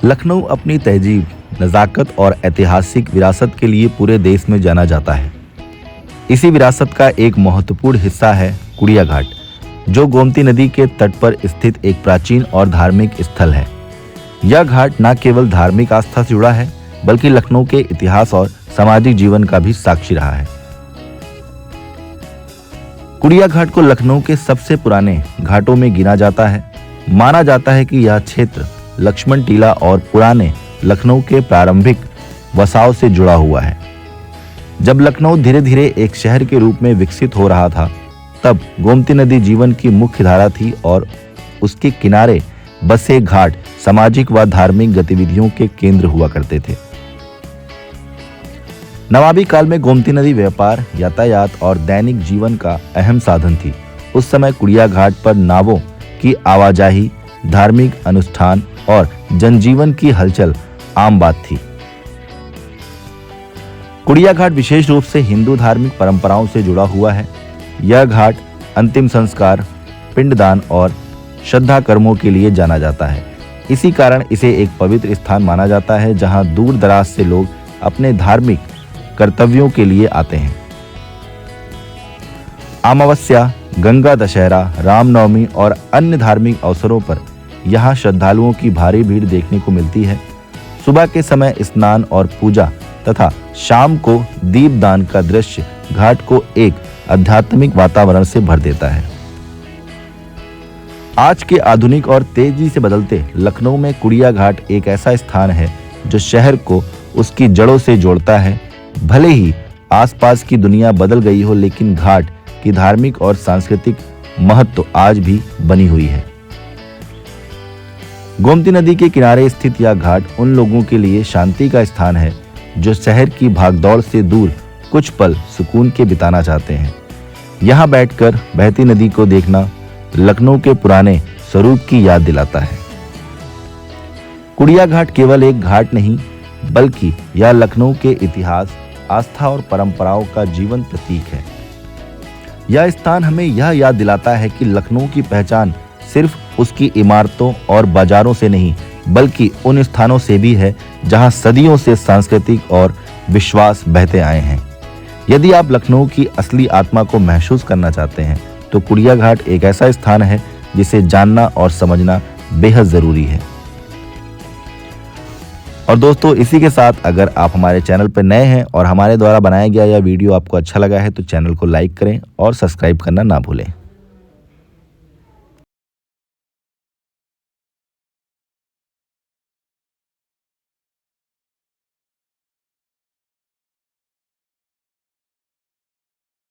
लखनऊ अपनी तहजीब, नज़ाकत और ऐतिहासिक विरासत के लिए पूरे देश में जाना जाता है। इसी विरासत का एक महत्वपूर्ण हिस्सा है कुड़िया घाट, जो गोमती नदी के तट पर स्थित एक प्राचीन और धार्मिक स्थल है। यह घाट न केवल धार्मिक आस्था से जुड़ा है, बल्कि लखनऊ के इतिहास और सामाजिक जीवन का भी साक्षी रहा है। कुड़िया घाट को लखनऊ के सबसे पुराने घाटों में गिना जाता है। माना जाता है कि यह क्षेत्र लक्ष्मण टीला और पुराने लखनऊ के प्रारंभिक वसाव से जुड़ा हुआ है। जब लखनऊ धीरे धीरे एक शहर के रूप में विकसित हो रहा था, तब गोमती नदी जीवन की मुख्य धारा थी और उसके किनारे बसे घाट सामाजिक व धार्मिक गतिविधियों के केंद्र हुआ करते थे। नवाबी काल में गोमती नदी व्यापार, यातायात और दैनिक जीवन का अहम साधन थी। उस समय कुड़िया घाट पर नावों की आवाजाही, धार्मिक अनुष्ठान और जनजीवन की हलचल आम बात थी। कुड़िया घाट विशेष रूप से हिंदू धार्मिक परंपराओं से जुड़ा हुआ है। यह घाट अंतिम संस्कार, पिंडदान और श्रद्धा कर्मों के लिए जाना जाता है। इसी कारण इसे एक पवित्र स्थान माना जाता है, जहां दूर दराज से लोग अपने धार्मिक कर्तव्यों के लिए आते हैं। अमावस्या, गंगा दशहरा, रामनवमी और अन्य धार्मिक अवसरों पर यहाँ श्रद्धालुओं की भारी भीड़ देखने को मिलती है। सुबह के समय स्नान और पूजा तथा शाम को दीपदान का दृश्य घाट को एक आध्यात्मिक वातावरण से भर देता है। आज के आधुनिक और तेजी से बदलते लखनऊ में कुड़िया घाट एक ऐसा स्थान है जो शहर को उसकी जड़ों से जोड़ता है। भले ही आसपास की दुनिया बदल गई हो, लेकिन घाट की धार्मिक और सांस्कृतिक महत्व आज भी बनी हुई है। गोमती नदी के किनारे स्थित यह घाट उन लोगों के लिए शांति का स्थान है जो शहर की भागदौड़ से दूर कुछ पल सुकून के बिताना चाहते हैं। यहाँ बैठकर बहती नदी को देखना लखनऊ के पुराने स्वरूप की याद दिलाता है। कुड़िया घाट केवल एक घाट नहीं, बल्कि यह लखनऊ के इतिहास, आस्था और परंपराओं का जीवंत प्रतीक है। यह स्थान हमें यह याद दिलाता है कि लखनऊ की पहचान सिर्फ उसकी इमारतों और बाजारों से नहीं, बल्कि उन स्थानों से भी है जहां सदियों से सांस्कृतिक और विश्वास बहते आए हैं। यदि आप लखनऊ की असली आत्मा को महसूस करना चाहते हैं, तो कुड़िया घाट एक ऐसा स्थान है जिसे जानना और समझना बेहद जरूरी है। और दोस्तों, इसी के साथ अगर आप हमारे चैनल पर नए हैं और हमारे द्वारा बनाया गया यह वीडियो आपको अच्छा लगा है, तो चैनल को लाइक करें और सब्सक्राइब करना ना भूलें।